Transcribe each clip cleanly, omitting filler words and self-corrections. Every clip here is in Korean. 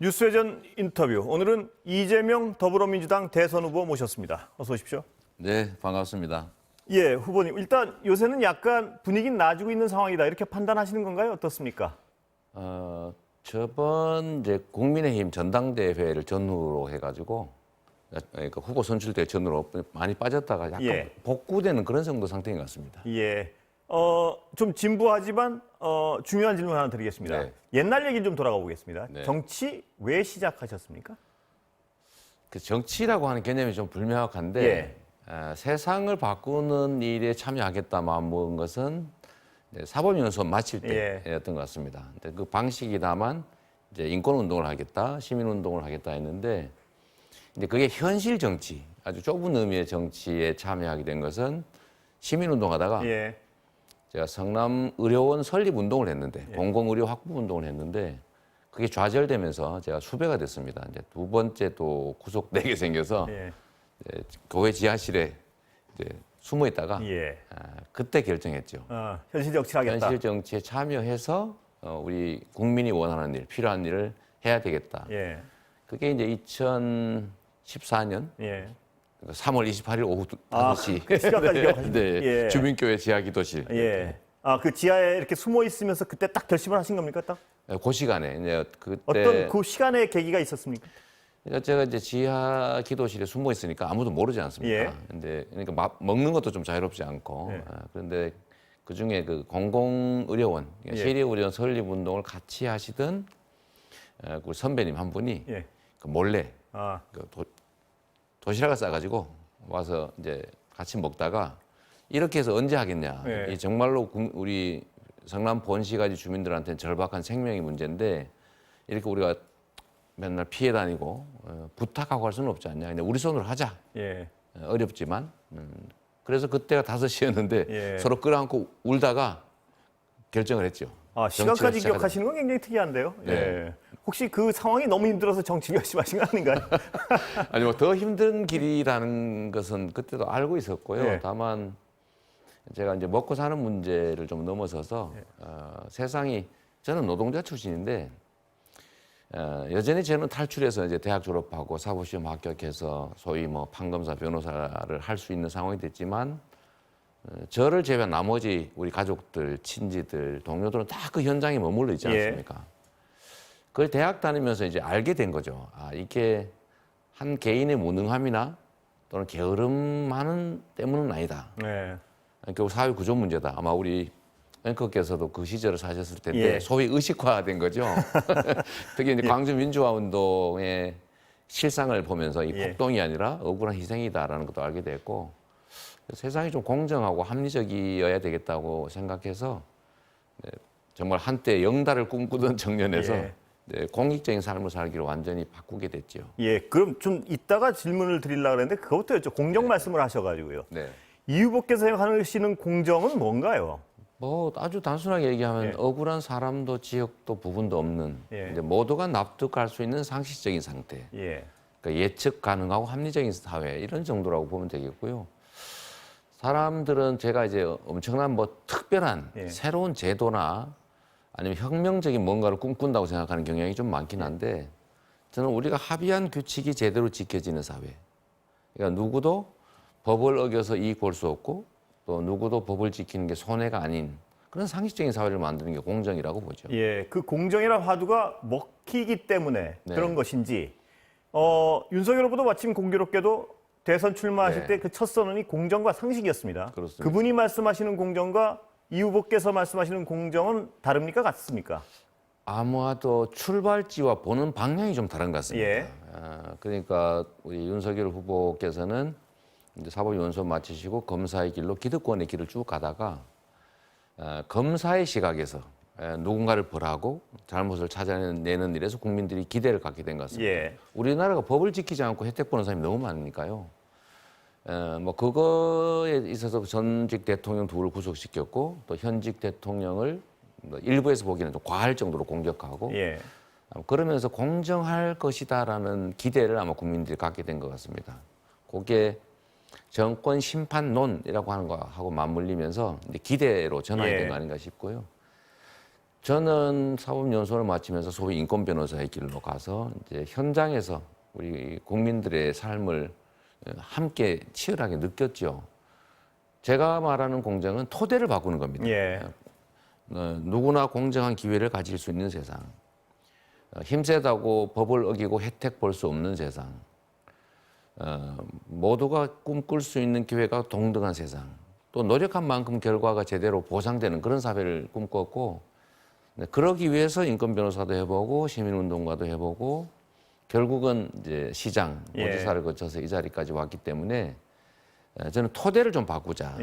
뉴스회전 인터뷰. 오늘은 이재명 더불어민주당 대선 후보 모셨습니다. 어서 오십시오. 네, 반갑습니다. 예, 후보님. 일단 요새는 약간 분위기는 나아지고 있는 상황이다. 이렇게 판단하시는 건가요? 어떻습니까? 저번 이제 국민의힘 전당대회를 전후로 해가지고 그러니까 후보 선출대 전후로 많이 빠졌다가 약간 예. 복구되는 그런 정도 상태인 것 같습니다. 예. 좀 진부하지만 중요한 질문 하나 드리겠습니다. 네. 옛날 얘기 좀 돌아가 보겠습니다. 네. 정치 왜 시작하셨습니까? 그 정치라고 하는 개념이 좀 불명확한데 예. 세상을 바꾸는 일에 참여하겠다 마음먹은 것은 사법연수원 마칠 때였던 것 같습니다. 근데 그 방식이 다만 이제 인권운동을 하겠다, 시민운동을 하겠다 했는데 근데 그게 현실 정치, 아주 좁은 의미의 정치에 참여하게 된 것은 시민운동하다가 예. 제가 성남의료원 설립운동을 했는데 공공의료 확보운동을 했는데 그게 좌절되면서 제가 수배가 됐습니다. 이제 두 번째 또 구속되게 생겨서 예. 이제 교회 지하실에 이제 숨어 있다가 예. 그때 결정했죠. 현실 정치를 하겠다. 현실 정치에 참여해서 우리 국민이 원하는 일, 필요한 일을 해야 되겠다. 예. 그게 이제 2014년 예. 3월 28일 오후 5시. 그 시간까지 기억하시죠? 네, 예. 주민교회 지하기도실. 예. 그 지하에 이렇게 숨어 있으면서 그때 딱 결심을 하신 겁니까? 딱? 그 시간에 이제 그때 어떤 그 시간의 계기가 있었습니까? 그러니까 제가 이제 지하 기도실에 숨어 있으니까 아무도 모르지 않습니까? 예. 근데 그러니까 먹는 것도 좀 자유롭지 않고 예. 그런데 그 중에 그 공공의료원, 예. 시립의료원 설립 운동을 같이 하시던 그 선배님 한 분이 예. 그 몰래 아, 그 도시락을 싸가지고 와서 이제 같이 먹다가 이렇게 해서 언제 하겠냐? 예. 이 정말로 우리 성남 본시가지 주민들한테는 절박한 생명의 문제인데 이렇게 우리가 맨날 피해 다니고 부탁하고 할 수는 없지 않냐. 근데 우리 손으로 하자. 예. 어렵지만. 그래서 그때가 5시였는데 예. 서로 끌어안고 울다가 결정을 했죠. 시간까지 정치를 시작하자. 기억하시는 건 굉장히 특이한데요. 네. 예. 혹시 그 상황이 너무 힘들어서 정치 결심하신 거 아닌가요? 아니 뭐 더 힘든 길이라는 것은 그때도 알고 있었고요. 예. 다만 제가 이제 먹고 사는 문제를 좀 넘어서서 세상이 저는 노동자 출신인데 여전히 저는 탈출해서 이제 대학 졸업하고 사법시험 합격해서 소위 뭐 판검사 변호사를 할 수 있는 상황이 됐지만 저를 제외한 나머지 우리 가족들, 친지들, 동료들은 다 그 현장에 머물러 있지 예. 않습니까? 그걸 대학 다니면서 이제 알게 된 거죠. 이게 한 개인의 무능함이나 또는 게으름만은 때문은 아니다. 네. 결국 사회 구조 문제다. 아마 우리 앵커께서도 그 시절을 사셨을 텐데 예. 소위 의식화된 거죠. 특히 이제 광주 민주화 운동의 실상을 보면서 이 예. 폭동이 아니라 억울한 희생이다라는 것도 알게 됐고 세상이 좀 공정하고 합리적이어야 되겠다고 생각해서 정말 한때 영달을 꿈꾸던 청년에서 예. 공익적인 삶을 살기로 완전히 바꾸게 됐죠. 예. 그럼 좀 이따가 질문을 드리려고 했는데 그것부터 여쭤 공정 말씀을 하셔가지고요. 네. 이 후보께서 생각하시는 공정은 뭔가요? 뭐 아주 단순하게 얘기하면 예. 억울한 사람도 지역도 부분도 없는 예. 이제 모두가 납득할 수 있는 상식적인 상태, 예. 그러니까 예측 가능하고 합리적인 사회 이런 정도라고 보면 되겠고요. 사람들은 제가 이제 엄청난 뭐 특별한 예. 새로운 제도나 아니면 혁명적인 뭔가를 꿈꾼다고 생각하는 경향이 좀 많긴 한데 저는 우리가 합의한 규칙이 제대로 지켜지는 사회. 그러니까 누구도 법을 어겨서 이익 볼 수 없고 또 누구도 법을 지키는 게 손해가 아닌 그런 상식적인 사회를 만드는 게 공정이라고 보죠. 예. 그 공정이라는 화두가 먹히기 때문에 네. 그런 것인지 윤석열 후보도 마침 공교롭게도 대선 출마하실 네. 때 그 첫 선언이 공정과 상식이었습니다. 그렇습니다. 그분이 말씀하시는 공정과 이 후보께서 말씀하시는 공정은 다릅니까? 같습니까? 아마도 출발지와 보는 방향이 좀 다른 것 같습니다. 예. 그러니까 우리 윤석열 후보께서는 이제 사법연수원 마치시고 검사의 길로 기득권의 길을 쭉 가다가 검사의 시각에서 누군가를 벌하고 잘못을 찾아내는 일에서 국민들이 기대를 갖게 된 것 같습니다. 예. 우리나라가 법을 지키지 않고 혜택 보는 사람이 너무 많으니까요. 뭐 그거에 있어서 전직 대통령 둘을 구속시켰고 또 현직 대통령을 뭐 일부에서 보기에는 좀 과할 정도로 공격하고 예. 그러면서 공정할 것이다라는 기대를 아마 국민들이 갖게 된 것 같습니다. 그게 정권 심판론이라고 하는 거하고 맞물리면서 이제 기대로 전환이 예. 된 거 아닌가 싶고요. 저는 사법연수원을 마치면서 소위 인권 변호사의 길로 가서 이제 현장에서 우리 국민들의 삶을 함께 치열하게 느꼈죠. 제가 말하는 공정은 토대를 바꾸는 겁니다. 예. 누구나 공정한 기회를 가질 수 있는 세상, 힘세다고 법을 어기고 혜택 볼 수 없는 세상, 모두가 꿈꿀 수 있는 기회가 동등한 세상, 또 노력한 만큼 결과가 제대로 보상되는 그런 사회를 꿈꿨고, 그러기 위해서 인권 변호사도 해보고 시민운동가도 해보고 결국은 이제 시장, 모지사를 거쳐서 이 자리까지 왔기 때문에 저는 토대를 좀 바꾸자,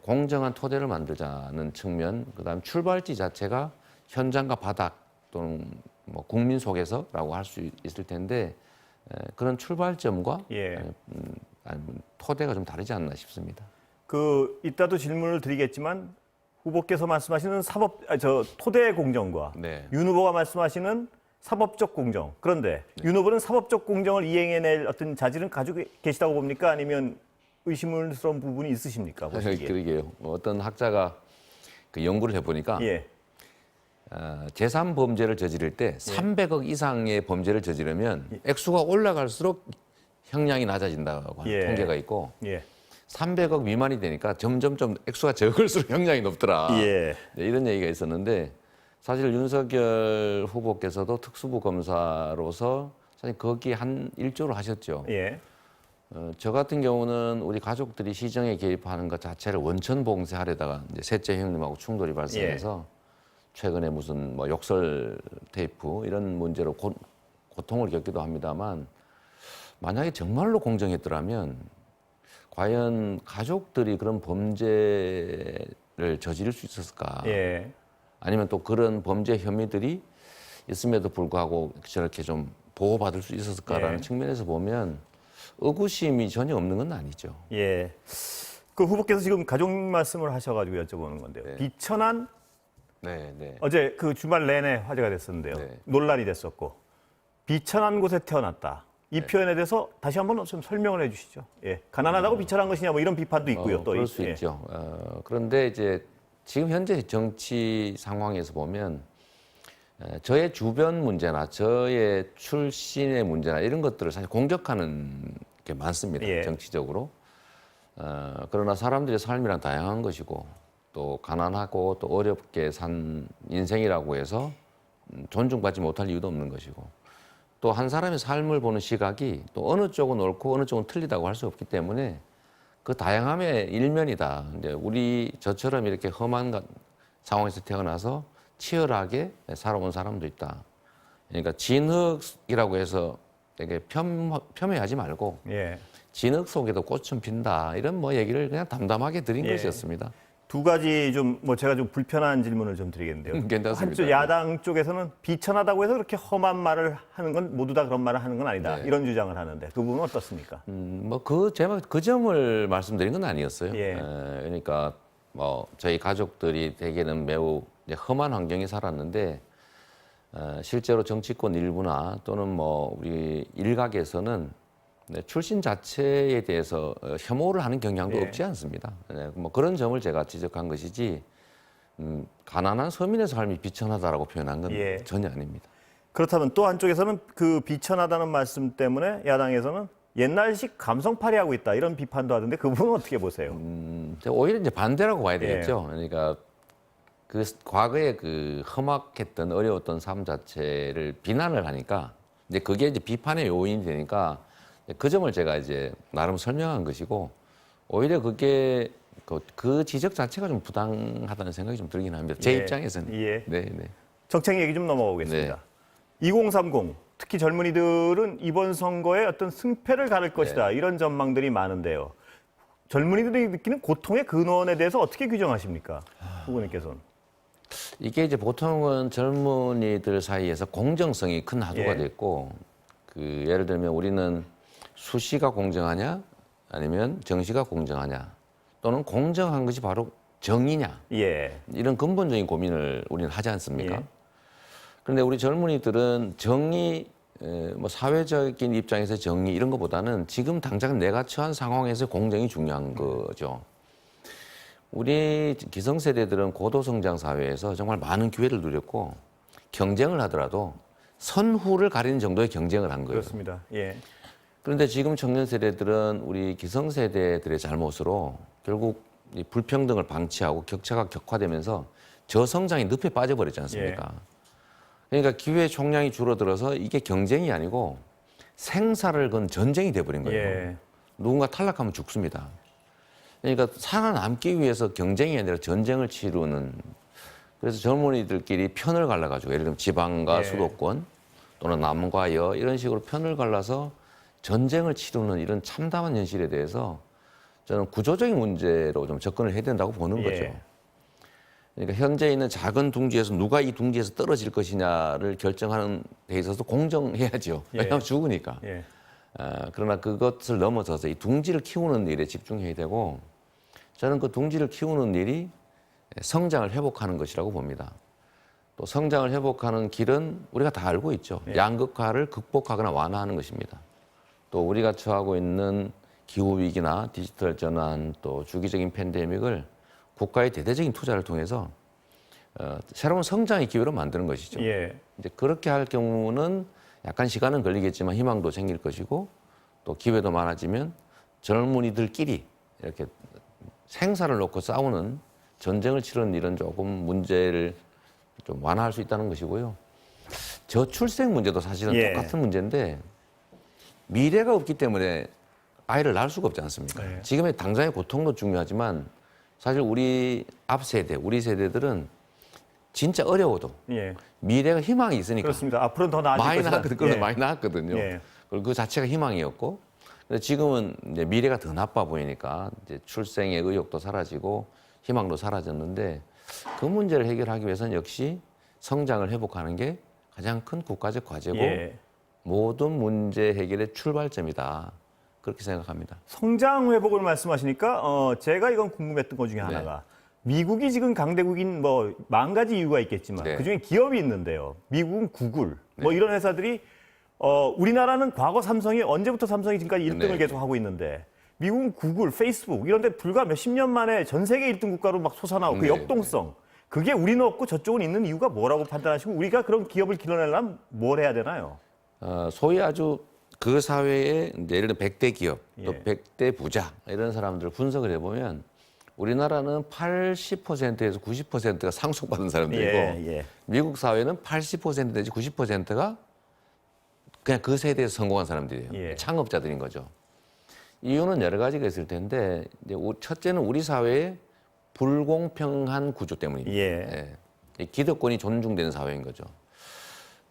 공정한 토대를 만들자는 측면, 그다음 출발지 자체가 현장과 바닥 또는 뭐 국민 속에서라고 할 수 있을 텐데 그런 출발점과 토대가 좀 다르지 않나 싶습니다. 이따도 질문을 드리겠지만 후보께서 말씀하시는 토대 공정과 윤 후보가 말씀하시는 사법적 공정. 그런데 윤 후보는 사법적 공정을 이행해낼 어떤 자질은 가지고 계시다고 봅니까? 아니면 의심스러운 부분이 있으십니까? 그러게요. 어떤 학자가 그 연구를 해보니까 제3범죄를 저지를 때 300억 이상의 범죄를 저지르면 액수가 올라갈수록 형량이 낮아진다고 하는 통계가 있고 300억 미만이 되니까 점점점 액수가 적을수록 형량이 높더라. 이런 얘기가 있었는데 사실 윤석열 후보께서도 특수부 검사로서 사실 거기에 한 일조를 하셨죠. 저 같은 경우는 우리 가족들이 시정에 개입하는 것 자체를 원천 봉쇄하려다가 이제 셋째 형님하고 충돌이 발생해서 최근에 무슨 뭐 욕설 테이프 이런 문제로 고통을 겪기도 합니다만 만약에 정말로 공정했더라면 과연 가족들이 그런 범죄를 저지를 수 있었을까? 아니면 또 그런 범죄 혐의들이 있음에도 불구하고 저렇게 좀 보호받을 수 있었을까라는 측면에서 보면 의구심이 전혀 없는 건 아니죠. 그 후보께서 지금 가족 말씀을 하셔가지고 여쭤보는 건데요. 비천안 어제 그 주말 내내 화제가 됐었는데요. 논란이 됐었고 비천한 곳에 태어났다. 이 표현에 대해서 다시 한번 좀 설명을 해주시죠. 가난하다고 비천한 것이냐 뭐 이런 비판도 있고요. 또 그럴 수 있죠. 그런데 이제 지금 현재 정치 상황에서 보면 저의 주변 문제나 저의 출신의 문제나 이런 것들을 사실 공격하는 게 많습니다. 정치적으로. 그러나 사람들의 삶이란 다양한 것이고 또 가난하고 또 어렵게 산 인생이라고 해서 존중받지 못할 이유도 없는 것이고 또 한 사람의 삶을 보는 시각이 또 어느 쪽은 옳고 어느 쪽은 틀리다고 할 수 없기 때문에 그 다양함의 일면이다. 이제 우리 저처럼 이렇게 험한 상황에서 태어나서 치열하게 살아온 사람도 있다. 그러니까 진흙이라고 해서 되게 폄훼하지 말고 진흙 속에도 꽃은 핀다. 이런 뭐 얘기를 그냥 담담하게 드린 것이었습니다. 두 가지 제가 좀 불편한 질문을 좀 드리겠는데요. 괜찮습니다. 한쪽 야당 쪽에서는 비천하다고 해서 그렇게 험한 말을 하는 건 모두 다 그런 말을 하는 건 아니다. 이런 주장을 하는데 그 부분은 어떻습니까? 제가 그 점을 말씀드린 건 아니었어요. 그러니까 뭐 저희 가족들이 대개는 매우 이제 험한 환경에 살았는데 실제로 정치권 일부나 또는 뭐 우리 일각에서는 출신 자체에 대해서 혐오를 하는 경향도 없지 않습니다. 뭐 그런 점을 제가 지적한 것이지 가난한 서민의 삶이 비천하다라고 표현한 건 전혀 아닙니다. 그렇다면 또 한쪽에서는 그 비천하다는 말씀 때문에 야당에서는 옛날식 감성팔이하고 있다 이런 비판도 하던데 그 부분은 어떻게 보세요? 오히려 이제 반대라고 봐야 되겠죠. 그러니까 그 과거에 그 험악했던 어려웠던 삶 자체를 비난을 하니까 이제 그게 이제 비판의 요인이 되니까 그 점을 제가 이제 나름 설명한 것이고 오히려 그게 그 지적 자체가 좀 부당하다는 생각이 좀 들긴 합니다. 제 입장에서는. 정책 얘기 좀 넘어가겠습니다. 2030 특히 젊은이들은 이번 선거에 어떤 승패를 가를 것이다 이런 전망들이 많은데요. 젊은이들이 느끼는 고통의 근원에 대해서 어떻게 규정하십니까? 후보님께서는. 이게 이제 보통은 젊은이들 사이에서 공정성이 큰 화두가 됐고 그 예를 들면 우리는 수시가 공정하냐 아니면 정시가 공정하냐 또는 공정한 것이 바로 정의냐 이런 근본적인 고민을 우리는 하지 않습니까? 그런데 우리 젊은이들은 정의, 뭐 사회적인 입장에서 정의 이런 것보다는 지금 당장 내가 처한 상황에서 공정이 중요한 거죠. 우리 기성세대들은 고도성장 사회에서 정말 많은 기회를 누렸고 경쟁을 하더라도 선후를 가리는 정도의 경쟁을 한 거예요. 그렇습니다. 예. 그런데 지금 청년 세대들은 우리 기성세대들의 잘못으로 결국 이 불평등을 방치하고 격차가 격화되면서 저성장이 늪에 빠져버렸지 않습니까? 그러니까 기회 총량이 줄어들어서 이게 경쟁이 아니고 생사를 건 전쟁이 돼버린 거예요. 예. 누군가 탈락하면 죽습니다. 그러니까 살아남기 위해서 경쟁이 아니라 전쟁을 치르는, 그래서 젊은이들끼리 편을 갈라가지고 예를 들면 지방과 예. 수도권 또는 남과 여 이런 식으로 편을 갈라서 전쟁을 치르는 이런 참담한 현실에 대해서 저는 구조적인 문제로 좀 접근을 해야 된다고 보는 예. 거죠. 그러니까 현재 있는 작은 둥지에서 누가 이 둥지에서 떨어질 것이냐를 결정하는 데 있어서 공정해야죠. 예. 왜냐하면 죽으니까. 예. 그러나 그것을 넘어서서 이 둥지를 키우는 일에 집중해야 되고, 저는 그 둥지를 키우는 일이 성장을 회복하는 것이라고 봅니다. 또 성장을 회복하는 길은 우리가 다 알고 있죠. 예. 양극화를 극복하거나 완화하는 것입니다. 또 우리가 처하고 있는 기후위기나 디지털 전환, 또 주기적인 팬데믹을 국가의 대대적인 투자를 통해서 새로운 성장의 기회로 만드는 것이죠. 예. 이제 그렇게 할 경우는 약간 시간은 걸리겠지만 희망도 생길 것이고, 또 기회도 많아지면 젊은이들끼리 이렇게 생사를 놓고 싸우는 전쟁을 치르는 일은 조금 문제를 좀 완화할 수 있다는 것이고요. 저출생 문제도 사실은 예. 똑같은 문제인데 미래가 없기 때문에 아이를 낳을 수가 없지 않습니까? 네. 지금의 당장의 고통도 중요하지만 사실 우리 앞 세대, 우리 세대들은 진짜 어려워도 예. 미래가 희망이 있으니까 그렇습니다. 앞으로는 더 나아질 많이 것이다. 나았거든요. 예. 많이 나았거든요. 예. 그리고 그 자체가 희망이었고, 근데 지금은 이제 미래가 더 나빠 보이니까 이제 출생의 의욕도 사라지고 희망도 사라졌는데, 그 문제를 해결하기 위해서는 역시 성장을 회복하는 게 가장 큰 국가적 과제고 예. 모든 문제 해결의 출발점이다. 그렇게 생각합니다. 성장 회복을 말씀하시니까 제가 이건 궁금했던 것 중에 하나가 미국이 지금 강대국인 뭐 만 가지 이유가 있겠지만 네. 그중에 기업이 있는데요. 미국은 구글 뭐 네. 이런 회사들이 우리나라는 과거 삼성이 언제부터 삼성이 지금까지 1등을 네. 계속 하고 있는데 미국은 구글, 페이스북 이런 데 불과 몇십 년 만에 전 세계 1등 국가로 막 솟아나고 그 네. 역동성 그게 우리는 없고 저쪽은 있는 이유가 뭐라고 판단하시고 우리가 그런 기업을 길러내려면 뭘 해야 되나요? 소위 아주 그 사회에 이제 예를 들어 100대 기업, 또 예. 100대 부자 이런 사람들을 분석을 해보면 우리나라는 80%에서 90%가 상속받은 사람들이고 예. 미국 사회는 80% 내지 90%가 그냥 그 세대에서 성공한 사람들이에요. 예. 창업자들인 거죠. 이유는 여러 가지가 있을 텐데 이제 첫째는 우리 사회의 불공평한 구조 때문입니다. 예. 이 기득권이 존중되는 사회인 거죠.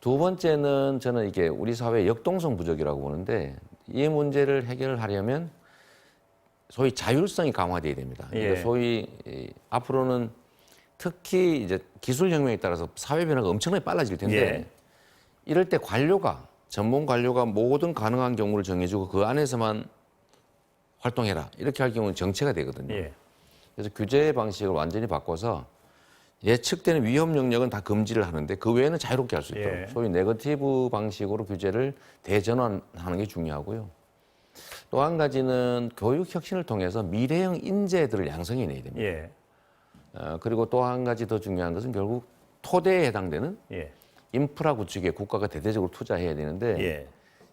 두 번째는 저는 이게 우리 사회의 역동성 부족이라고 보는데, 이 문제를 해결하려면 소위 자율성이 강화돼야 됩니다. 그러니까 소위 앞으로는 특히 이제 기술 혁명에 따라서 사회 변화가 엄청나게 빨라질 텐데 이럴 때 관료가 전문 관료가 모든 가능한 경우를 정해주고 그 안에서만 활동해라 이렇게 할 경우는 정체가 되거든요. 그래서 규제 방식을 완전히 바꿔서 예측되는 위험 영역은 다 금지를 하는데 그 외에는 자유롭게 할 수 있도록 소위 네거티브 방식으로 규제를 대전환하는 게 중요하고요. 또 한 가지는 교육 혁신을 통해서 미래형 인재들을 양성해내야 됩니다. 그리고 또 한 가지 더 중요한 것은 결국 토대에 해당되는 인프라 구축에 국가가 대대적으로 투자해야 되는데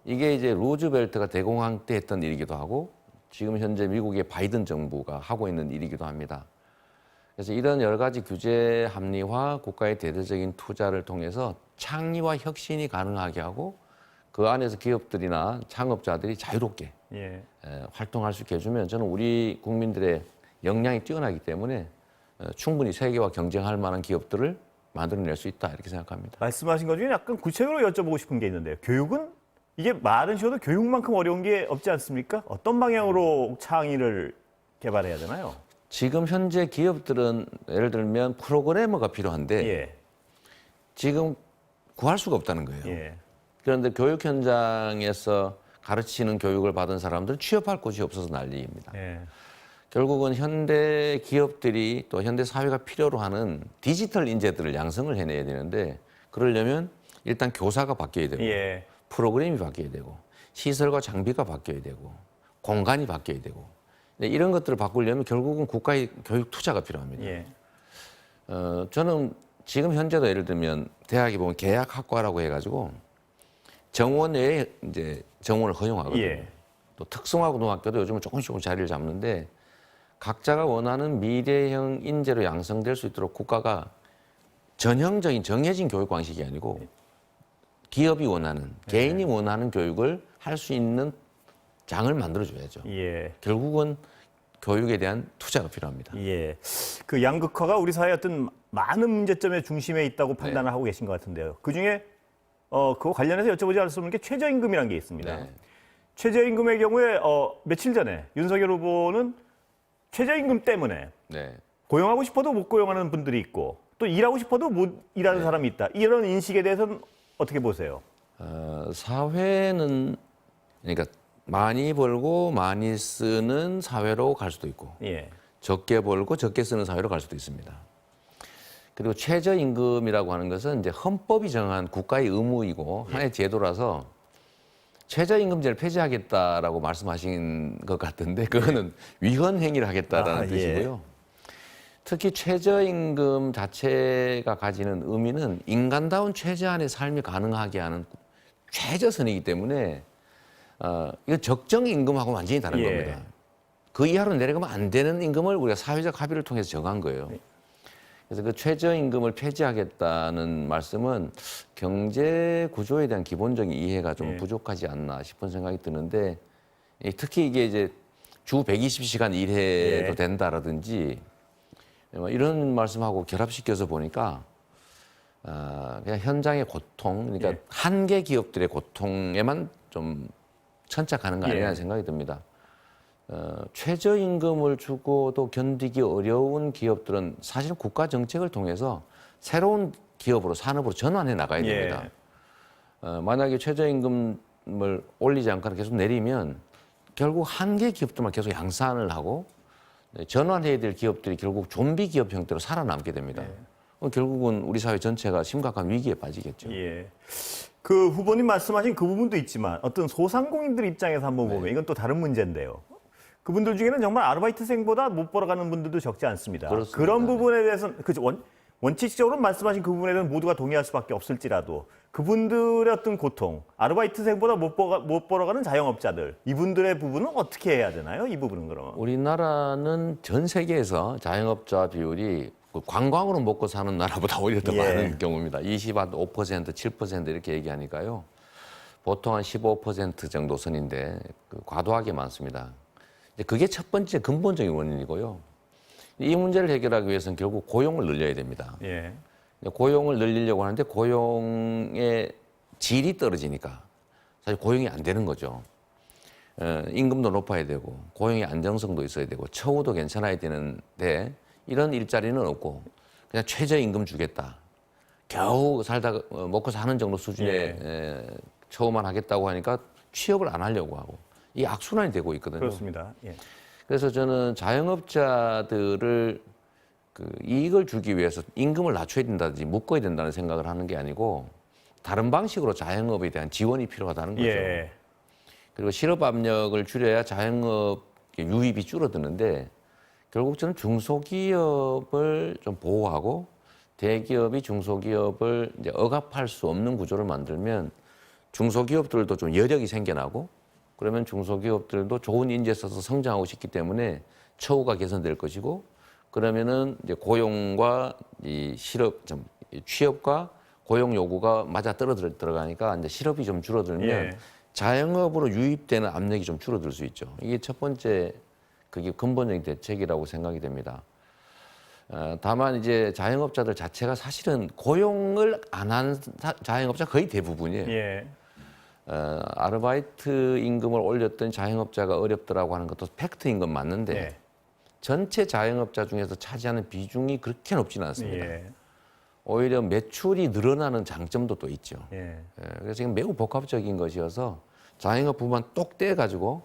이게 이제 루즈벨트가 대공황 때 했던 일이기도 하고 지금 현재 미국의 바이든 정부가 하고 있는 일이기도 합니다. 그래서 이런 여러 가지 규제 합리화, 국가의 대대적인 투자를 통해서 창의와 혁신이 가능하게 하고 그 안에서 기업들이나 창업자들이 자유롭게 활동할 수 있게 해주면 저는 우리 국민들의 역량이 뛰어나기 때문에 충분히 세계와 경쟁할 만한 기업들을 만들어낼 수 있다 이렇게 생각합니다. 말씀하신 것 중에 약간 구체적으로 여쭤보고 싶은 게 있는데요. 교육은 이게 말은 쉬워도 교육만큼 어려운 게 없지 않습니까? 어떤 방향으로 창의를 개발해야 되나요? 지금 현재 기업들은 예를 들면 프로그래머가 필요한데 지금 구할 수가 없다는 거예요. 그런데 교육 현장에서 가르치는 교육을 받은 사람들은 취업할 곳이 없어서 난리입니다. 결국은 현대 기업들이 또 현대 사회가 필요로 하는 디지털 인재들을 양성을 해내야 되는데 그러려면 일단 교사가 바뀌어야 되고 프로그램이 바뀌어야 되고 시설과 장비가 바뀌어야 되고 공간이 바뀌어야 되고 네, 이런 것들을 바꾸려면 결국은 국가의 교육 투자가 필요합니다. 예. 저는 지금 현재도 예를 들면 대학에 보면 계약학과라고 해가지고 정원 외에 이제 정원을 허용하거든요. 예. 또 특성화고등학교도 요즘은 조금씩 자리를 잡는데 각자가 원하는 미래형 인재로 양성될 수 있도록 국가가 전형적인 정해진 교육 방식이 아니고 기업이 원하는, 개인이 원하는 교육을 할 수 있는 장을 만들어줘야죠. 예. 결국은 교육에 대한 투자가 필요합니다. 예. 그 양극화가 우리 사회의 어떤 많은 문제점의 중심에 있다고 판단을 하고 계신 것 같은데요. 그 중에 그거 관련해서 여쭤보지 않을 수 없는 게 최저임금이라는 게 있습니다. 네. 최저임금의 경우에 며칠 전에 윤석열 후보는 최저임금 때문에 네. 고용하고 싶어도 못 고용하는 분들이 있고 또 일하고 싶어도 못 일하는 사람이 있다. 이런 인식에 대해서는 어떻게 보세요? 사회는 그러니까 많이 벌고 많이 쓰는 사회로 갈 수도 있고 예. 적게 벌고 적게 쓰는 사회로 갈 수도 있습니다. 그리고 최저임금이라고 하는 것은 이제 헌법이 정한 국가의 의무이고 하나의 제도라서 최저임금제를 폐지하겠다라고 말씀하신 것 같은데 그거는 위헌 행위를 하겠다라는 뜻이고요. 특히 최저임금 자체가 가지는 의미는 인간다운 최저한의 삶이 가능하게 하는 최저선이기 때문에 이거 적정 임금하고 완전히 다른 겁니다. 그 이하로 내려가면 안 되는 임금을 우리가 사회적 합의를 통해서 정한 거예요. 그래서 그 최저임금을 폐지하겠다는 말씀은 경제 구조에 대한 기본적인 이해가 좀 부족하지 않나 싶은 생각이 드는데 특히 이게 이제 주 120시간 일해도 된다라든지 이런 말씀하고 결합시켜서 보니까 그냥 현장의 고통, 그러니까 한계 기업들의 고통에만 좀 천착하는 거 아니냐는 생각이 듭니다. 최저임금을 주고도 견디기 어려운 기업들은 사실 국가 정책을 통해서 새로운 기업으로 산업으로 전환해 나가야 됩니다. 만약에 최저임금을 올리지 않거나 계속 내리면 결국 한계 기업들만 계속 양산을 하고 전환해야 될 기업들이 결국 좀비 기업 형태로 살아남게 됩니다. 결국은 우리 사회 전체가 심각한 위기에 빠지겠죠. 예. 그 후보님 말씀하신 그 부분도 있지만 어떤 소상공인들 입장에서 한번 보면 이건 또 다른 문제인데요. 그분들 중에는 정말 아르바이트생보다 못 벌어가는 분들도 적지 않습니다. 그렇습니다. 그런 부분에 대해서는 원칙적으로 말씀하신 그 부분에 대해서는 모두가 동의할 수밖에 없을지라도 그분들의 어떤 고통, 아르바이트생보다 못 벌어가는 자영업자들 이분들의 부분은 어떻게 해야 되나요? 이 부분은 그러면? 우리나라는 전 세계에서 자영업자 비율이 관광으로 먹고 사는 나라보다 오히려 더 많은 경우입니다. 25%, 7% 이렇게 얘기하니까요. 보통 한 15% 정도 선인데 과도하게 많습니다. 그게 첫 번째 근본적인 원인이고요. 이 문제를 해결하기 위해서는 결국 고용을 늘려야 됩니다. 고용을 늘리려고 하는데 고용의 질이 떨어지니까 사실 고용이 안 되는 거죠. 임금도 높아야 되고 고용의 안정성도 있어야 되고 처우도 괜찮아야 되는데 이런 일자리는 없고 그냥 최저임금 주겠다. 겨우 살다가 먹고 사는 정도 수준의 처우만 하겠다고 하니까 취업을 안 하려고 하고 이 악순환이 되고 있거든요. 그렇습니다. 그래서 저는 자영업자들을 이익을 주기 위해서 임금을 낮춰야 된다든지 묶어야 된다는 생각을 하는 게 아니고 다른 방식으로 자영업에 대한 지원이 필요하다는 거죠. 그리고 실업 압력을 줄여야 자영업 유입이 줄어드는데 결국 저는 중소기업을 좀 보호하고 대기업이 중소기업을 이제 억압할 수 없는 구조를 만들면 중소기업들도 좀 여력이 생겨나고 그러면 중소기업들도 좋은 인재 써서 성장하고 싶기 때문에 처우가 개선될 것이고 그러면은 이제 고용과 이 취업과 고용 요구가 맞아 떨어져 들어가니까 이제 실업이 좀 줄어들면 자영업으로 유입되는 압력이 좀 줄어들 수 있죠. 이게 첫 번째 그게 근본적인 대책이라고 생각이 됩니다. 다만 이제 자영업자들 자체가 사실은 고용을 안 한 자영업자 거의 대부분이에요. 아르바이트 임금을 올렸던 자영업자가 어렵더라고 하는 것도 팩트인 건 맞는데 전체 자영업자 중에서 차지하는 비중이 그렇게 높지는 않습니다. 오히려 매출이 늘어나는 장점도 또 있죠. 그래서 이건 매우 복합적인 것이어서 자영업 부분만 똑 떼가지고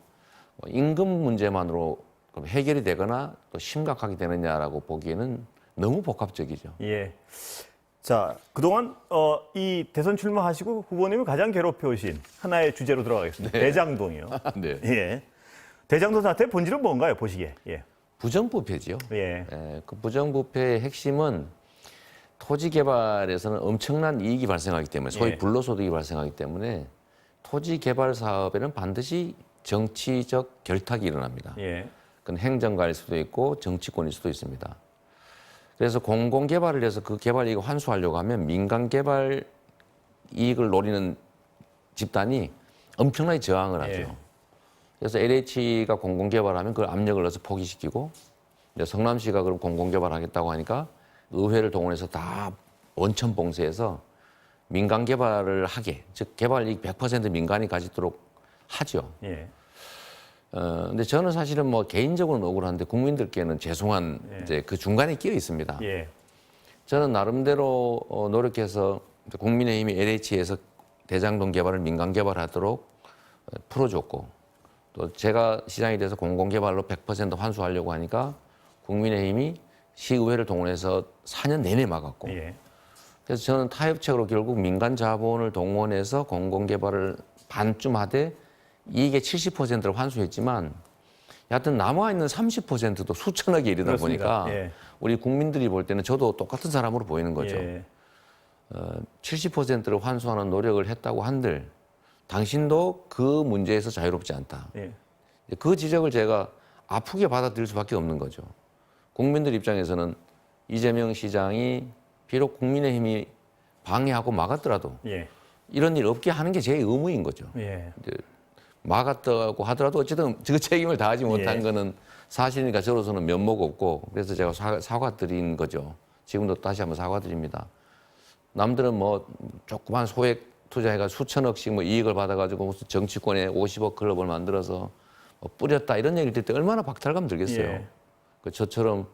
임금 문제만으로 해결이 되거나 또 심각하게 되느냐라고 보기에는 너무 복합적이죠. 자, 그동안 이 대선 출마하시고 후보님을 가장 괴롭혀오신 하나의 주제로 들어가겠습니다. 대장동이요. 대장동 사태의 본질은 뭔가요, 보시기에? 예. 부정부패지요. 예. 그 부정부패의 핵심은 토지 개발에서는 엄청난 이익이 발생하기 때문에 소위 예. 불로소득이 발생하기 때문에 토지 개발 사업에는 반드시 정치적 결탁이 일어납니다. 예. 그건 행정가일 수도 있고 정치권일 수도 있습니다. 그래서 공공개발을 해서 그 개발 이익을 환수하려고 하면 민간 개발 이익을 노리는 집단이 엄청나게 저항을 하죠. 예. 그래서 LH가 공공개발하면 그걸 압력을 넣어서 포기시키고 이제 성남시가 그럼 공공개발하겠다고 하니까 의회를 동원해서 다 원천 봉쇄해서 민간 개발을 하게, 즉 개발 이익 100% 민간이 가지도록 하죠. 예. 근데 저는 사실은 뭐 개인적으로는 억울한데 국민들께는 죄송한 이제 그 중간에 끼어 있습니다. 예. 저는 나름대로 노력해서 국민의힘이 LH에서 대장동 개발을 민간 개발하도록 풀어줬고 또 제가 시장이 돼서 공공개발로 100% 환수하려고 하니까 국민의힘이 시의회를 동원해서 4년 내내 막았고 예. 그래서 저는 타협책으로 결국 민간 자본을 동원해서 공공개발을 반쯤 하되 이익의 70%를 환수했지만 여하튼 남아있는 30%도 수천억에 이르다 그렇습니다. 보니까 예. 우리 국민들이 볼 때는 저도 똑같은 사람으로 보이는 거죠. 예. 70%를 환수하는 노력을 했다고 한들 당신도 그 문제에서 자유롭지 않다. 예. 그 지적을 제가 아프게 받아들일 수밖에 없는 거죠. 국민들 입장에서는 이재명 시장이 비록 국민의힘이 방해하고 막았더라도 예. 이런 일 없게 하는 게 제 의무인 거죠. 예. 이제 막았다고 하더라도 어쨌든 그 책임을 다하지 못한 예. 거는 사실이니까 저로서는 면목 없고 그래서 제가 사과드린 거죠. 지금도 다시 한번 사과드립니다. 남들은 뭐 조그만 소액 투자해가 수천억씩 뭐 이익을 받아가지고 무슨 정치권에 50억 클럽을 만들어서 뭐 뿌렸다 이런 얘기를 들을 때 얼마나 박탈감 들겠어요. 예. 그 저처럼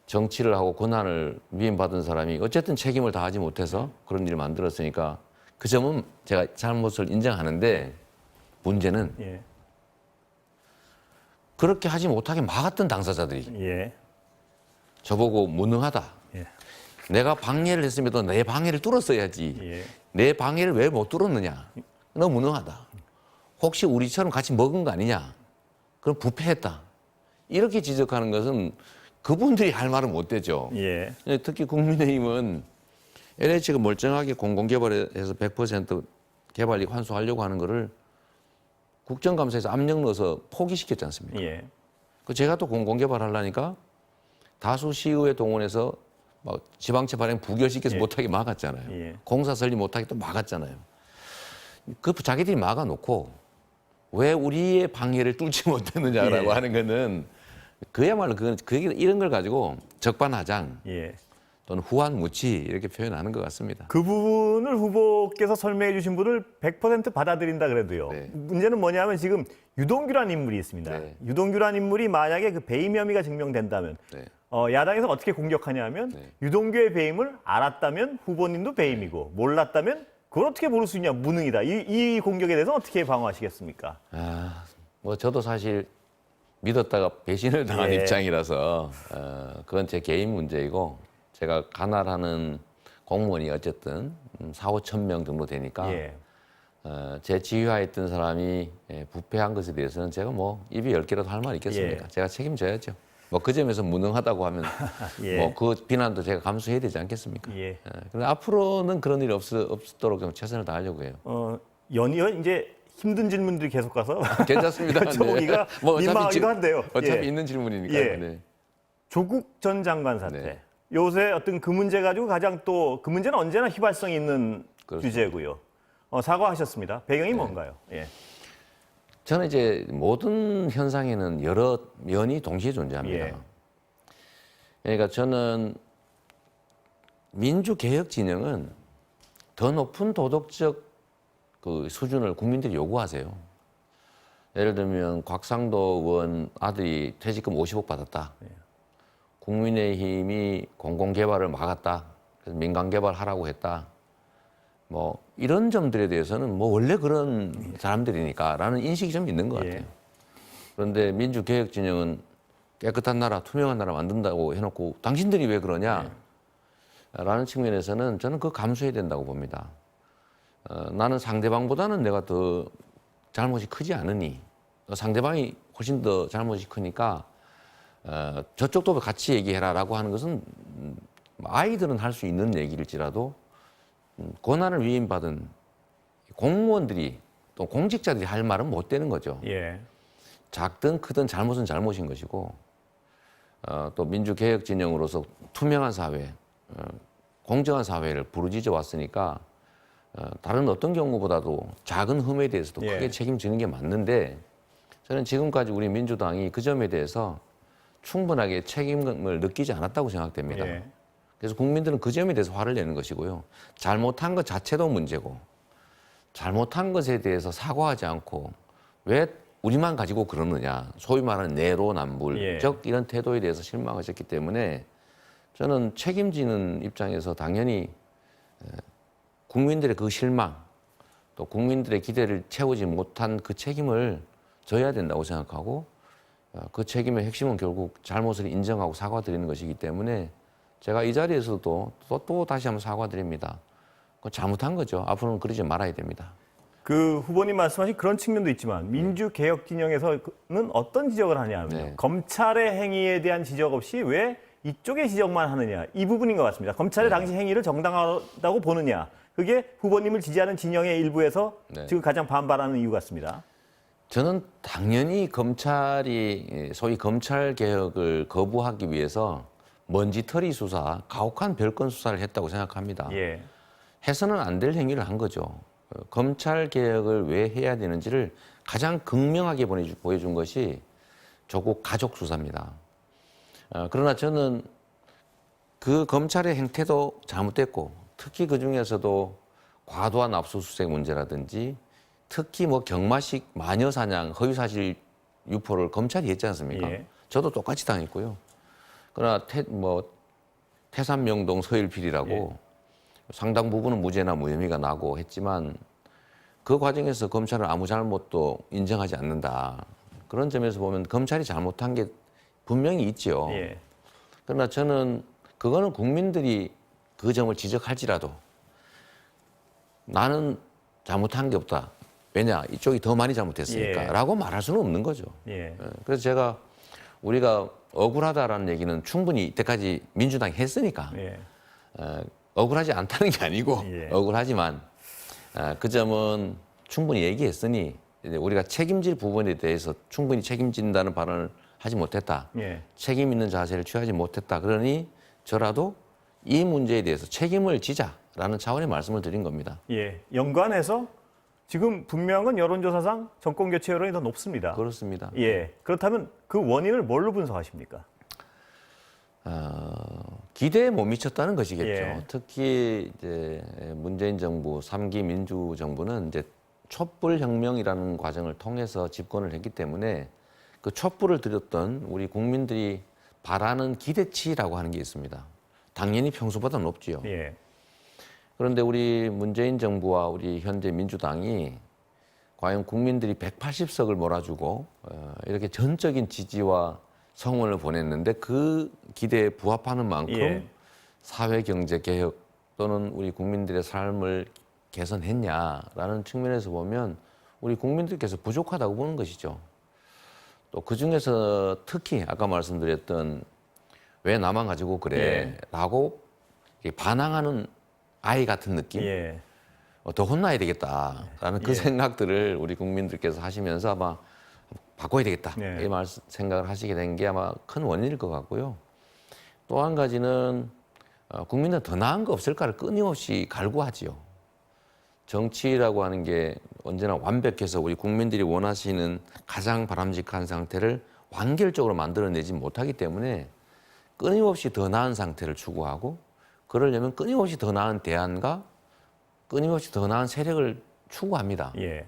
정치를 하고 권한을 위임받은 사람이 어쨌든 책임을 다하지 못해서 그런 일을 만들었으니까 그 점은 제가 잘못을 인정하는데 문제는 예. 그렇게 하지 못하게 막았던 당사자들이 예. 저보고 무능하다. 예. 내가 방해를 했음에도 내 방해를 뚫었어야지. 예. 내 방해를 왜 못 뚫었느냐. 너 무능하다. 혹시 우리처럼 같이 먹은 거 아니냐. 그럼 부패했다. 이렇게 지적하는 것은 그분들이 할 말은 못 되죠. 예. 특히 국민의힘은 LH가 멀쩡하게 공공개발해서 100% 개발이익 환수하려고 하는 거를 국정감사에서 압력 넣어서 포기시켰지 않습니까? 예. 그 제가 또 공공개발하려니까 다수 시의회 동원해서 막 지방채 발행 부결시켜서 예. 못하게 막았잖아요. 예. 공사 설립 못하게 또 막았잖아요. 그 자기들이 막아놓고 왜 우리의 방해를 뚫지 못했느냐라고 예. 하는 거는 그야말로 이런 걸 가지고 적반하장 예. 또는 후한무치 이렇게 표현하는 것 같습니다. 그 부분을 후보께서 설명해 주신 분을 100% 받아들인다 그래도요. 네. 문제는 뭐냐면 지금 유동규라는 인물이 있습니다. 네. 유동규라는 인물이 만약에 그 배임 혐의가 증명된다면 네. 야당에서 어떻게 공격하냐면 네. 유동규의 배임을 알았다면 후보님도 배임이고 몰랐다면 그걸 어떻게 모를 수 있냐 무능이다. 이 공격에 대해서 어떻게 방어하시겠습니까? 뭐 저도 사실 믿었다가 배신을 당한 예. 입장이라서 그건 제 개인 문제이고 제가 관할하는 공무원이 어쨌든 4,5천 명 정도 되니까 예. 제 지휘하에 있던 사람이 부패한 것에 대해서는 제가 뭐 입이 10개라도 할 말 있겠습니까? 예. 제가 책임져야죠. 뭐 그 점에서 무능하다고 하면 예. 뭐 그 비난도 제가 감수해야 되지 않겠습니까? 예. 그런데 앞으로는 그런 일이 없도록 좀 최선을 다하려고 해요. 연이어 이제 힘든 질문들이 계속 가서 괜찮습니다. 여쭤보기가 뭐 민망하기도 한데요. 어차피 예. 있는 질문이니까. 예. 네. 조국 전 장관 사태. 네. 요새 어떤 그 문제 가지고 가장 또 그 문제는 언제나 휘발성이 있는 그렇습니다. 주제고요. 사과하셨습니다. 배경이 뭔가요? 예. 저는 이제 모든 현상에는 여러 면이 동시에 존재합니다. 예. 그러니까 저는 민주개혁 진영은 더 높은 도덕적 그 수준을 국민들이 요구하세요. 예를 들면 곽상도 의원 아들이 퇴직금 50억 받았다. 국민의힘이 공공개발을 막았다. 그래서 민간개발하라고 했다. 뭐 이런 점들에 대해서는 뭐 원래 그런 사람들이니까라는 인식이 좀 있는 것 같아요. 예. 그런데 민주개혁 진영은 깨끗한 나라, 투명한 나라 만든다고 해놓고 당신들이 왜 그러냐? 라는 측면에서는 저는 그거 감수해야 된다고 봅니다. 나는 상대방보다는 내가 더 잘못이 크지 않으니 상대방이 훨씬 더 잘못이 크니까 저쪽도 같이 얘기해라라고 하는 것은 아이들은 할 수 있는 얘기일지라도 권한을 위임받은 공무원들이 또 공직자들이 할 말은 못 되는 거죠. 예. 작든 크든 잘못은 잘못인 것이고 또 민주개혁 진영으로서 투명한 사회, 공정한 사회를 부르짖어 왔으니까 다른 어떤 경우보다도 작은 흠에 대해서도 예. 크게 책임지는 게 맞는데 저는 지금까지 우리 민주당이 그 점에 대해서 충분하게 책임을 느끼지 않았다고 생각됩니다. 예. 그래서 국민들은 그 점에 대해서 화를 내는 것이고요. 잘못한 것 자체도 문제고 잘못한 것에 대해서 사과하지 않고 왜 우리만 가지고 그러느냐, 소위 말하는 내로남불적 이런 태도에 대해서 실망하셨기 때문에 저는 책임지는 입장에서 당연히 국민들의 그 실망, 또 국민들의 기대를 채우지 못한 그 책임을 져야 된다고 생각하고 그 책임의 핵심은 결국 잘못을 인정하고 사과드리는 것이기 때문에 제가 이 자리에서도 또 다시 한번 사과드립니다. 그건 잘못한 거죠. 앞으로는 그러지 말아야 됩니다. 그 후보님 말씀하신 그런 측면도 있지만 민주개혁 진영에서는 어떤 지적을 하냐면 네. 검찰의 행위에 대한 지적 없이 왜 이쪽의 지적만 하느냐 이 부분인 것 같습니다. 검찰의 당시 행위를 정당하다고 보느냐 그게 후보님을 지지하는 진영의 일부에서 지금 가장 반발하는 이유 같습니다. 저는 당연히 검찰이 소위 검찰 개혁을 거부하기 위해서 먼지털이 수사, 가혹한 별건 수사를 했다고 생각합니다. 예. 해서는 안 될 행위를 한 거죠. 검찰 개혁을 왜 해야 되는지를 가장 극명하게 보여준 것이 조국 가족 수사입니다. 그러나 저는 그 검찰의 행태도 잘못됐고 특히 그 중에서도 과도한 압수수색 문제라든지 특히 뭐 경마식 마녀 사냥 허위사실 유포를 검찰이 했지 않습니까? 예. 저도 똑같이 당했고요. 그러나 태산명동 서일필이라고 상당 부분은 무죄나 무혐의가 나고 했지만 그 과정에서 검찰은 아무 잘못도 인정하지 않는다. 그런 점에서 보면 검찰이 잘못한 게 분명히 있죠. 예. 그러나 저는 그거는 국민들이 그 점을 지적할지라도 나는 잘못한 게 없다. 왜냐? 이쪽이 더 많이 잘못했으니까. 예. 라고 말할 수는 없는 거죠. 예. 그래서 제가 우리가 억울하다라는 얘기는 충분히 이때까지 민주당이 했으니까 예. 억울하지 않다는 게 아니고 예. 억울하지만 그 점은 충분히 얘기했으니 이제 우리가 책임질 부분에 대해서 충분히 책임진다는 발언을 하지 못했다. 예. 책임 있는 자세를 취하지 못했다. 그러니 저라도 이 문제에 대해서 책임을 지자라는 차원의 말씀을 드린 겁니다. 예. 연관해서 지금 분명한 건 여론조사상 정권 교체 여론이 더 높습니다. 그렇습니다. 예. 그렇다면 그 원인을 뭘로 분석하십니까? 기대에 못 미쳤다는 것이겠죠. 예. 특히 이제 문재인 정부 3기 민주정부는 이제 촛불혁명이라는 과정을 통해서 집권을 했기 때문에 그 촛불을 들였던 우리 국민들이 바라는 기대치라고 하는 게 있습니다. 당연히 평소보다 높지요. 예. 그런데 우리 문재인 정부와 우리 현재 민주당이 과연 국민들이 180석을 몰아주고 이렇게 전적인 지지와 성원을 보냈는데 그 기대에 부합하는 만큼 예. 사회경제개혁 또는 우리 국민들의 삶을 개선했냐라는 측면에서 보면 우리 국민들께서 부족하다고 보는 것이죠. 또 그중에서 특히 아까 말씀드렸던 왜 나만 가지고 그래? 라고 반항하는 아이 같은 느낌? 예. 더 혼나야 되겠다라는 그 생각들을 우리 국민들께서 하시면서 아마 바꿔야 되겠다. 이 생각을 하시게 된 게 아마 큰 원인일 것 같고요. 또 한 가지는 국민은 더 나은 거 없을까를 끊임없이 갈구하지요. 정치라고 하는 게 언제나 완벽해서 우리 국민들이 원하시는 가장 바람직한 상태를 완결적으로 만들어내지 못하기 때문에 끊임없이 더 나은 상태를 추구하고 그러려면 끊임없이 더 나은 대안과 끊임없이 더 나은 세력을 추구합니다. 예.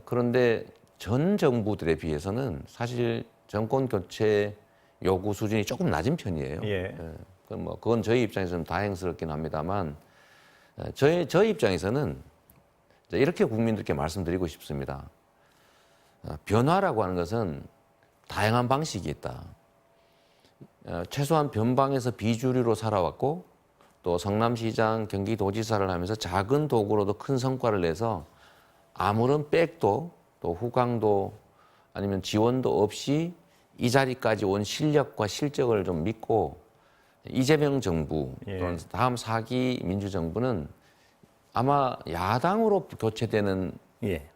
그런데 전 정부들에 비해서는 사실 정권 교체 요구 수준이 조금 낮은 편이에요. 예. 그건 저희 입장에서는 다행스럽긴 합니다만 저희 입장에서는 이렇게 국민들께 말씀드리고 싶습니다. 변화라고 하는 것은 다양한 방식이 있다. 최소한 변방에서 비주류로 살아왔고 또 성남시장, 경기도지사를 하면서 작은 도구로도 큰 성과를 내서 아무런 백도 또 후광도 아니면 지원도 없이 이 자리까지 온 실력과 실적을 좀 믿고 이재명 정부 또는 다음 4기 민주정부는 아마 야당으로 교체되는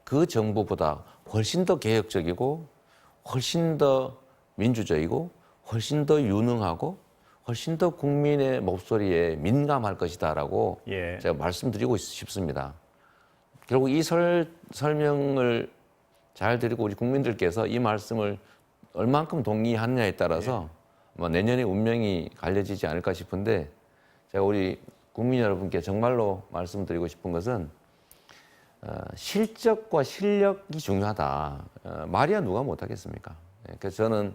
그 정부보다 훨씬 더 개혁적이고 훨씬 더 민주적이고 훨씬 더 유능하고 훨씬 더 국민의 목소리에 민감할 것이다라고 제가 말씀드리고 싶습니다. 결국 이 설명을 잘 드리고 우리 국민들께서 이 말씀을 얼만큼 동의하느냐에 따라서 내년에 운명이 갈려지지 않을까 싶은데 제가 우리 국민 여러분께 정말로 말씀드리고 싶은 것은 실적과 실력이 중요하다. 말이야 누가 못하겠습니까? 그래서 저는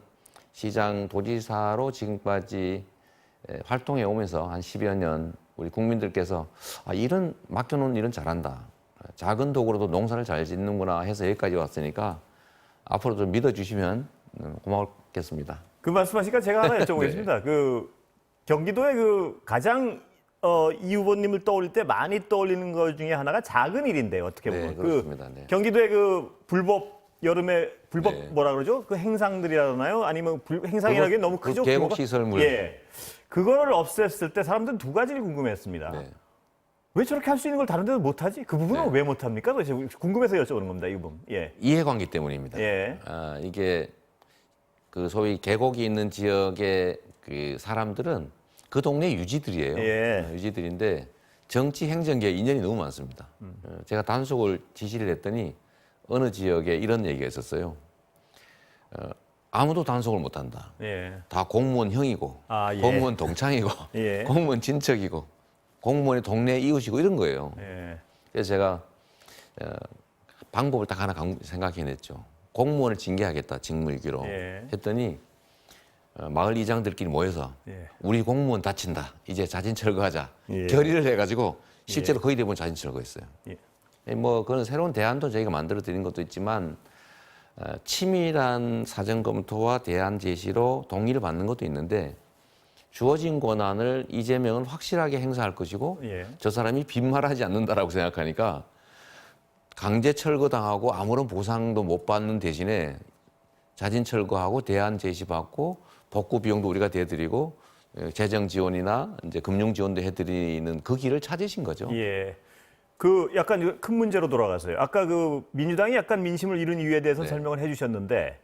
시장 도지사로 지금까지 활동해 오면서 한 10여 년 우리 국민들께서 일은 맡겨놓은 일은 잘한다. 작은 도구로도 농사를 잘 짓는구나 해서 여기까지 왔으니까 앞으로 좀 믿어주시면 고맙겠습니다. 그 말씀하시니까 제가 하나 여쭤보겠습니다. 그 경기도의 그 가장 이 후보님을 떠올릴 때 많이 떠올리는 것 중에 하나가 작은 일인데 어떻게 보면 네, 그렇습니다. 그 경기도의 그 불법 여름에 불법 뭐라 그러죠? 그 행상들이라 하나요? 아니면 행상이라기엔 너무 크죠? 계곡 시설물. 그거를 없앴을 때 사람들은 두 가지를 궁금해했습니다. 왜 저렇게 할 수 있는 걸 다른 데도 못하지? 그 부분은 왜 못합니까? 도대체 궁금해서 여쭤보는 겁니다. 이 부분. 이해관계 때문입니다. 이게 그 소위 계곡이 있는 지역의 그 사람들은 그 동네 유지들이에요. 유지들인데 정치 행정계에 인연이 너무 많습니다. 제가 단속을 지시를 했더니 어느 지역에 이런 얘기가 있었어요. 아무도 단속을 못한다. 다 공무원 형이고 공무원 동창이고 공무원 친척이고 공무원의 동네 이웃이고 이런 거예요. 그래서 제가 방법을 딱 하나 생각해냈죠. 공무원을 징계하겠다, 직무유기로 했더니 마을 이장들끼리 모여서 우리 공무원 다친다, 이제 자진 철거하자 결의를 해가지고 실제로 거의 대부분 자진 철거했어요. 뭐 그런 새로운 대안도 저희가 만들어 드린 것도 있지만 치밀한 사전 검토와 대안 제시로 동의를 받는 것도 있는데 주어진 권한을 이재명은 확실하게 행사할 것이고 저 사람이 빈말하지 않는다라고 생각하니까 강제 철거당하고 아무런 보상도 못 받는 대신에 자진 철거하고 대안 제시받고 복구 비용도 우리가 대드리고 재정 지원이나 이제 금융 지원도 해드리는 그 길을 찾으신 거죠. 그 약간 큰 문제로 돌아가서요. 아까 그 민주당이 약간 민심을 잃은 이유에 대해서 설명을 해주셨는데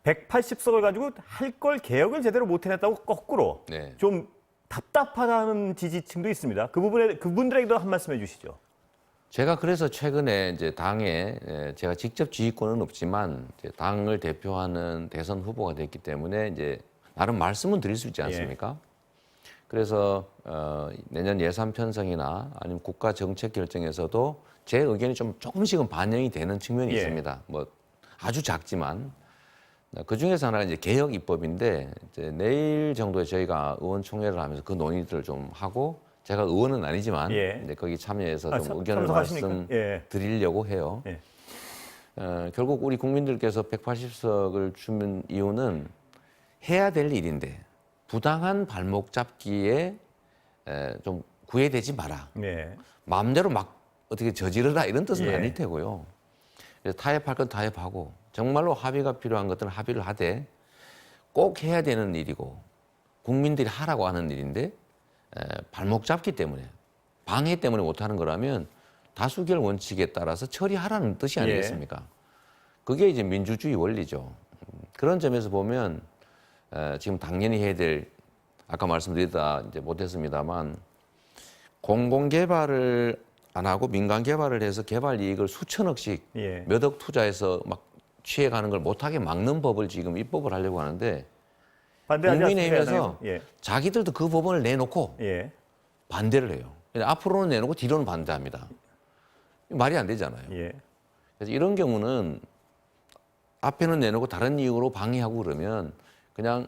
180석을 가지고 할 걸 개혁을 제대로 못 해냈다고 거꾸로 좀 답답하다는 지지층도 있습니다. 그 부분에 그분들에게도 한 말씀 해주시죠. 제가 그래서 최근에 이제 당에 제가 직접 지휘권은 없지만 이제 당을 대표하는 대선 후보가 됐기 때문에 이제 나름 말씀은 드릴 수 있지 않습니까? 그래서 내년 예산 편성이나 아니면 국가 정책 결정에서도 제 의견이 좀 조금씩은 반영이 되는 측면이 있습니다. 뭐 아주 작지만 그 중에서 하나가 이제 개혁 입법인데 이제 내일 정도에 저희가 의원총회를 하면서 그 논의들을 좀 하고 제가 의원은 아니지만 이제 거기 참여해서 좀 의견을 말씀드리려고 해요. 결국 우리 국민들께서 180석을 주는 이유는 해야 될 일인데 부당한 발목 잡기에 좀 구애되지 마라. 마음대로 막 어떻게 저지르라 이런 뜻은 아닐 테고요. 그래서 타협할 건 타협하고 정말로 합의가 필요한 것들은 합의를 하되 꼭 해야 되는 일이고 국민들이 하라고 하는 일인데 발목 잡기 때문에 방해 때문에 못하는 거라면 다수결 원칙에 따라서 처리하라는 뜻이 아니겠습니까? 그게 이제 민주주의 원리죠. 그런 점에서 보면 지금 당연히 해야 될 아까 말씀드리다 이제 못했습니다만 공공개발을 안 하고 민간 개발을 해서 개발 이익을 수천억씩 몇 억 투자해서 막 취해가는 걸 못하게 막는 법을 지금 입법을 하려고 하는데 국민의힘에서 자기들도 그 법안을 내놓고 반대를 해요. 앞으로는 내놓고 뒤로는 반대합니다. 말이 안 되잖아요. 그래서 이런 경우는 앞에는 내놓고 다른 이유로 방해하고 그러면 그냥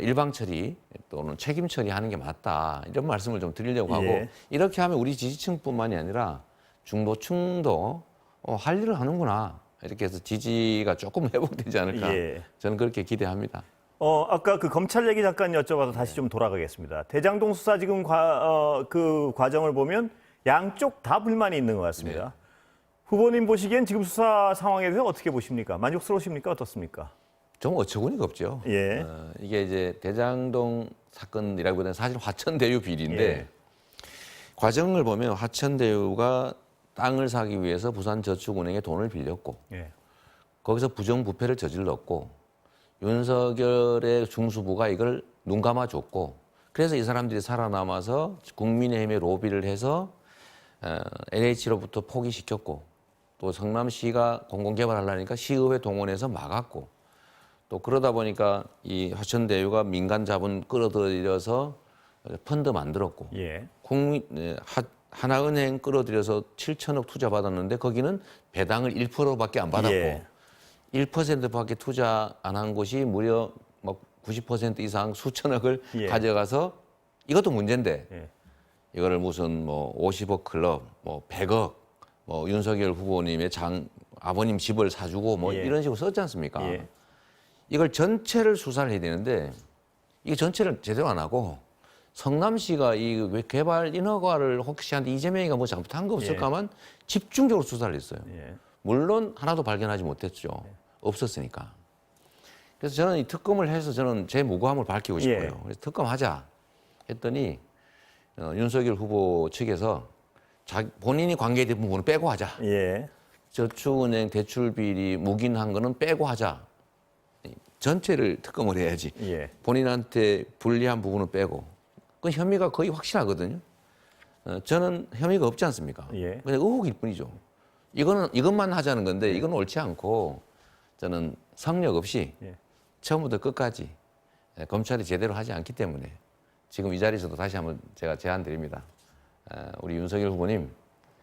일방 처리 또는 책임 처리하는 게 맞다 이런 말씀을 좀 드리려고 하고 이렇게 하면 우리 지지층뿐만이 아니라 중도층도 할 일을 하는구나 이렇게 해서 지지가 조금 회복되지 않을까 저는 그렇게 기대합니다. 아까 그 검찰 얘기 잠깐 여쭤봐서 다시 좀 돌아가겠습니다. 대장동 수사 지금 그 과정을 보면 양쪽 다 불만이 있는 것 같습니다. 후보님 보시기엔 지금 수사 상황에 대해서 어떻게 보십니까? 만족스러우십니까? 어떻습니까? 좀 어처구니가 없죠. 예. 이게 이제 대장동 사건이라기보다는 사실 화천대유 비리인데 예. 과정을 보면 화천대유가 땅을 사기 위해서 부산저축은행에 돈을 빌렸고 예. 거기서 부정부패를 저질렀고 윤석열의 중수부가 이걸 눈 감아줬고 그래서 이 사람들이 살아남아서 국민의힘에 로비를 해서 LH로부터 포기시켰고 또 성남시가 공공개발하려니까 시의회 동원해서 막았고 또 그러다 보니까 이 화천대유가 민간 자본 끌어들여서 펀드 만들었고 예. 하나은행 끌어들여서 7천억 투자 받았는데 거기는 배당을 1%밖에 안 받았고 예. 1%밖에 투자 안 한 곳이 무려 막 90% 이상 수천억을 예. 가져가서 이것도 문제인데 예. 이거를 무슨 뭐 50억 클럽, 뭐 100억, 뭐 윤석열 후보님의 아버님 집을 사주고 뭐 예. 이런 식으로 썼지 않습니까? 예. 이걸 전체를 수사를 해야 되는데 이게 전체를 제대로 안 하고 성남시가 이 개발 인허가를 혹시 한테 이재명이가 뭐 잘못한 거 없을까만 집중적으로 수사를 했어요. 예. 물론 하나도 발견하지 못했죠. 없었으니까. 그래서 저는 이 특검을 해서 저는 제 무고함을 밝히고 싶어요. 예. 그래서 특검하자 했더니 윤석열 후보 측에서 본인이 관계된 부분은 빼고 하자. 예. 저축은행 대출 비리 묵인한 거는 빼고 하자. 전체를 특검을 해야지. 예. 본인한테 불리한 부분은 빼고. 그 혐의가 거의 확실하거든요. 저는 혐의가 없지 않습니까? 예. 그냥 의혹일 뿐이죠. 이것만 하자는 건데 이건 옳지 않고 저는 성역 없이 예. 처음부터 끝까지 검찰이 제대로 하지 않기 때문에 지금 이 자리에서도 다시 한번 제가 제안 드립니다. 우리 윤석열 후보님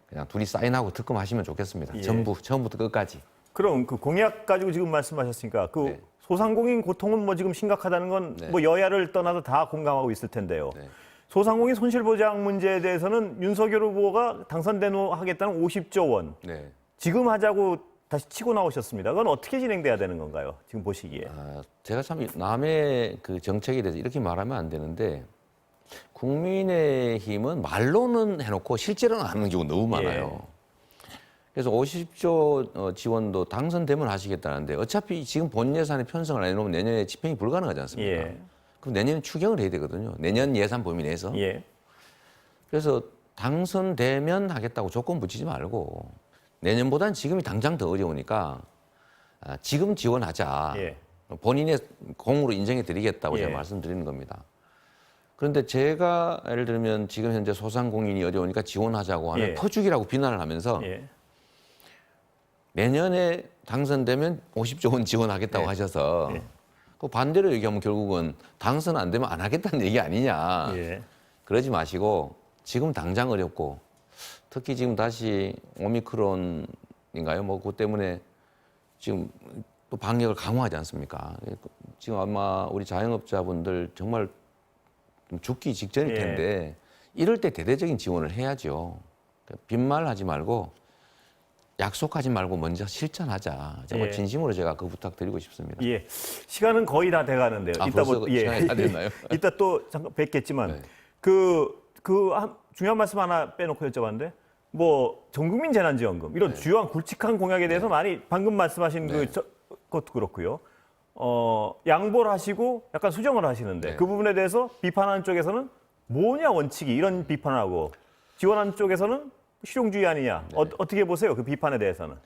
그냥 둘이 사인하고 특검하시면 좋겠습니다. 예. 전부 처음부터 끝까지. 그럼 그 공약 가지고 지금 말씀하셨으니까 그 네. 소상공인 고통은 뭐 지금 심각하다는 건 뭐 네. 여야를 떠나서 다 공감하고 있을 텐데요. 네. 소상공인 손실보장 문제에 대해서는 윤석열 후보가 당선된 후 하겠다는 50조 원 네. 지금 하자고 다시 치고 나오셨습니다. 그건 어떻게 진행돼야 되는 건가요? 지금 보시기에. 제가 참 남의 그 정책에 대해서 이렇게 말하면 안 되는데 국민의힘은 말로는 해놓고 실제로는 안 하는 경우가 너무 많아요. 그래서 50조 지원도 당선되면 하시겠다는데 어차피 지금 본 예산에 편성을 안 해놓으면 내년에 집행이 불가능하지 않습니까? 예. 그럼 내년에 추경을 해야 되거든요. 내년 예산 범위 내에서. 예. 그래서 당선되면 하겠다고 조건 붙이지 말고 내년보다는 지금이 당장 더 어려우니까 지금 지원하자. 예. 본인의 공으로 인정해 드리겠다고 예. 제가 말씀드리는 겁니다. 그런데 제가 예를 들면 지금 현재 소상공인이 어려우니까 지원하자고 하면 예. 퍼주기라고 비난을 하면서 예. 내년에 당선되면 50조 원 지원하겠다고 예. 하셔서 예. 그 반대로 얘기하면 결국은 당선 안 되면 안 하겠다는 얘기 아니냐. 예. 그러지 마시고 지금 당장 어렵고 특히 지금 다시 오미크론인가요? 뭐 그것 때문에 지금 또 방역을 강화하지 않습니까? 지금 아마 우리 자영업자분들 정말 좀 죽기 직전일 텐데 이럴 때 대대적인 지원을 해야죠. 빈말하지 말고 약속하지 말고 먼저 실천하자. 정말 예. 진심으로 제가 그 부탁드리고 싶습니다. 예. 시간은 거의 다 돼가는데요. 벌써 시간이 다 됐나요? 이따 또 잠깐 뵙겠지만 네. 중요한 말씀 하나 빼놓고 여쭤봤는데 뭐 전국민 재난지원금 이런 주요한 굵직한 공약에 대해서 많이 방금 말씀하신 그것도 그렇고요. 양보를 하시고 약간 수정을 하시는데 그 부분에 대해서 비판하는 쪽에서는 뭐냐 원칙이 이런 비판을 하고 지원하는 쪽에서는 실용주의 아니냐 어떻게 보세요? 그 비판에 대해서는.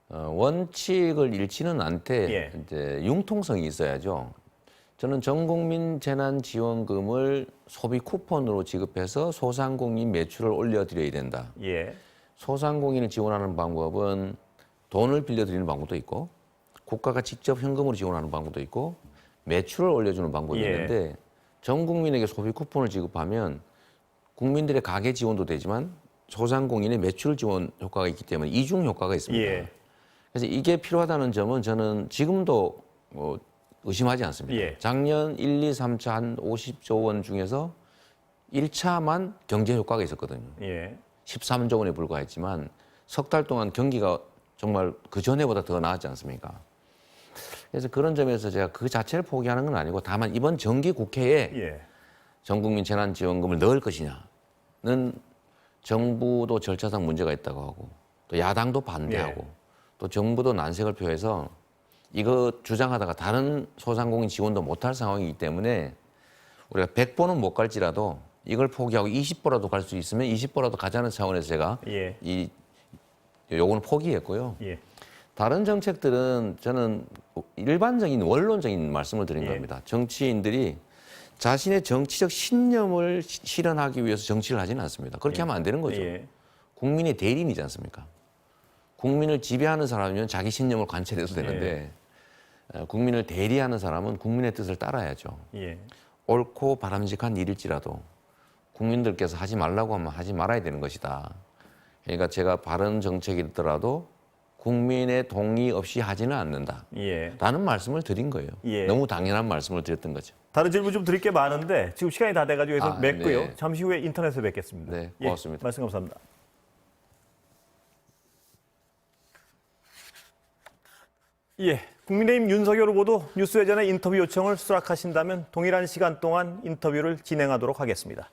원칙을 잃지는 않되 예. 이제 융통성이 있어야죠. 저는 전국민 재난지원금을 소비 쿠폰으로 지급해서 소상공인 매출을 올려드려야 된다. 예. 소상공인을 지원하는 방법은 돈을 빌려드리는 방법도 있고 국가가 직접 현금으로 지원하는 방법도 있고 매출을 올려주는 방법이 있는데 전 국민에게 소비 쿠폰을 지급하면 국민들의 가계 지원도 되지만 소상공인의 매출 지원 효과가 있기 때문에 이중 효과가 있습니다. 예. 그래서 이게 필요하다는 점은 저는 지금도 의심하지 않습니다. 예. 작년 1, 2, 3차 한 50조 원 중에서 1차만 경제 효과가 있었거든요. 예. 13조 원에 불과했지만 석 달 동안 경기가 정말 그 전에보다 더 나았지 않습니까? 그래서 그런 점에서 제가 그 자체를 포기하는 건 아니고 다만 이번 정기 국회에 전국민 재난지원금을 넣을 것이냐는 정부도 절차상 문제가 있다고 하고 또 야당도 반대하고 또 정부도 난색을 표해서 이거 주장하다가 다른 소상공인 지원도 못할 상황이기 때문에 우리가 100번은 못 갈지라도 이걸 포기하고 20번라도 갈 수 있으면 20번라도 가자는 차원에서 제가 이 요거는 포기했고요. 다른 정책들은 저는 일반적인 원론적인 말씀을 드린 겁니다. 정치인들이 자신의 정치적 신념을 실현하기 위해서 정치를 하지는 않습니다. 그렇게 하면 안 되는 거죠. 국민의 대리인이지 않습니까? 국민을 지배하는 사람이면 자기 신념을 관철해도 되는데 국민을 대리하는 사람은 국민의 뜻을 따라야죠. 옳고 바람직한 일일지라도 국민들께서 하지 말라고 하면 하지 말아야 되는 것이다. 그러니까 제가 바른 정책이더라도 국민의 동의 없이 하지는 않는다. 라는 말씀을 드린 거예요. 너무 당연한 말씀을 드렸던 거죠. 다른 질문 좀 드릴 게 많은데 지금 시간이 다 돼가지고 해서 맺고요. 네. 잠시 후에 인터넷에 뵙겠습니다. 네, 고맙습니다. 말씀 감사합니다. 국민의힘 윤석열 후보도 뉴스회전의 인터뷰 요청을 수락하신다면 동일한 시간 동안 인터뷰를 진행하도록 하겠습니다.